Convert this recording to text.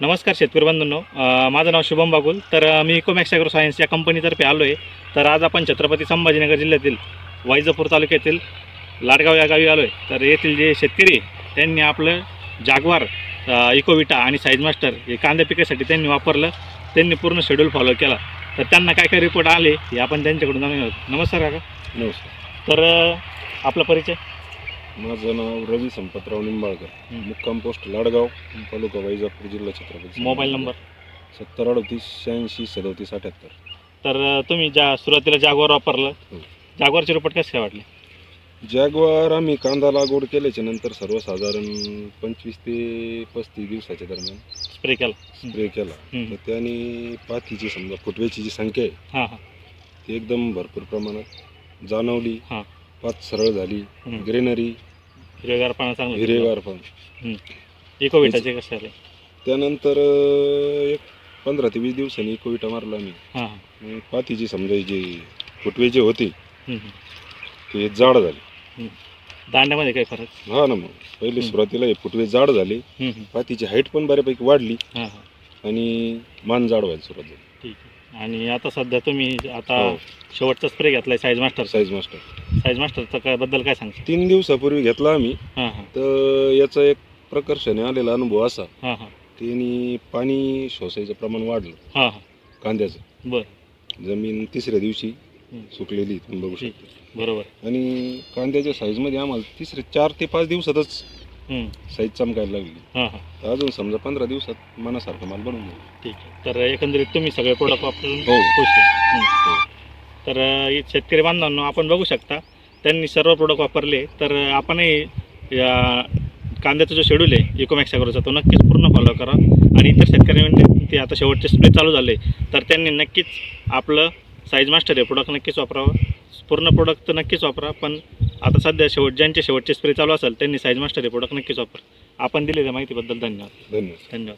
नमस्कार शेतकरी बंधूंनो, माझं नाव शुभम बागुल. तर मी इकोमॅक्स ॲग्रो सायन्स या कंपनीतर्फे आलो आहे. तर आज आपण छत्रपती संभाजीनगर जिल्ह्यातील वैजापूर तालुक्यातील लाडगाव या गावी आलो आहे. तर येथील जे शेतकरी त्यांनी आपलं जागवार, इकोविटा आणि साईज मास्टर हे कांदा पिकासाठी त्यांनी वापरलं. त्यांनी पूर्ण शेड्यूल फॉलो केला. तर त्यांना काय काय रिपोर्ट आले हे आपण त्यांच्याकडून जाणून घेऊ. नमस्कार काका. नमस्कार. तर आपला परिचय. माझं नाव रवी संपतराव निंबाळकर, मुक्काम पोस्ट लाडगाव, तालुका वैजापूर, जिल्हा छत्रपती. Mobile number 7038863778. तर तुम्ही सुरुवातीला जागवार वापरलं, जागवारचे रिपोर्ट कसे काय वाटले? जॅगवार आम्ही कांदा लागवड केल्याच्या नंतर सर्वसाधारण 25 ते 35 दिवसाच्या दरम्यान स्प्रे केला. तर त्याने पातीची समजा फुटव्याची जी संख्या आहे ती एकदम भरपूर प्रमाणात जाणवली. पात सरळ झाली, ग्रेनरी, हिरवेगारपणा चांगला, हिरवेगारपण. इकोविटाचे कसे आले? त्यानंतर एक 15 ते 20 दिवसांनी इकोविटा मारला आम्ही. पातीची समजा जे फुटवे जे होते ते जाड झाले. दांड्यामध्ये काही फरक? हा ना, मग पहिले सुरुवातीला हे फुटवे जाड झाले, पातीची हाईट पण बऱ्यापैकी वाढली आणि मान जाड व्हायला सुरुवात झाली. ठीक आहे. आणि आता सध्या तुम्ही शेवटचा स्प्रे घेतलाय साईज मास्टरचा काय बद्दल काय सांगता? 3 दिवसापूर्वी घेतला आम्ही. तर याचा एक प्रकर्षाने आलेला अनुभव असा, त्यांनी पाणी शोषायचं प्रमाण वाढलं कांद्याचं. बरं. जमीन तिसऱ्या दिवशी सुकलेली तुम्ही बघू शकता. बरोबर. आणि कांद्याच्या साईजमध्ये आम्हाला 4 ते 5 दिवसातच साईज चमकायला लागली. तर अजून समजा 15 दिवसात मनासारखं माल बनवून गेला. ठीक आहे. तर एकंदरीत तुम्ही सगळे प्रोडक्ट वापरून खुश आहे. तर शेतकरी बांधवांनो, आपण बघू शकता त्यांनी सर्व प्रोडक्ट वापरले. तर आपणही या कांद्याचा जो शेड्यूल आहे इकोमॅक्स ॲग्रोचा तो नक्कीच पूर्ण फॉलो करा. आणि इतर शेतकऱ्यांनी ते आता शेवटचे स्प्रे चालू झाले तर त्यांनी नक्कीच आपलं साईज मास्टर हे प्रोडक्ट नक्कीच वापरावं. पूर्ण प्रोडक्ट तर नक्कीच वापरा, पण आता सध्या ज्यांचे शेवटचे स्प्रे चालू असेल त्यांनी साईज मास्टर हे प्रोडक्ट नक्कीच वापरा. आपण दिलेल्या माहितीबद्दल धन्यवाद.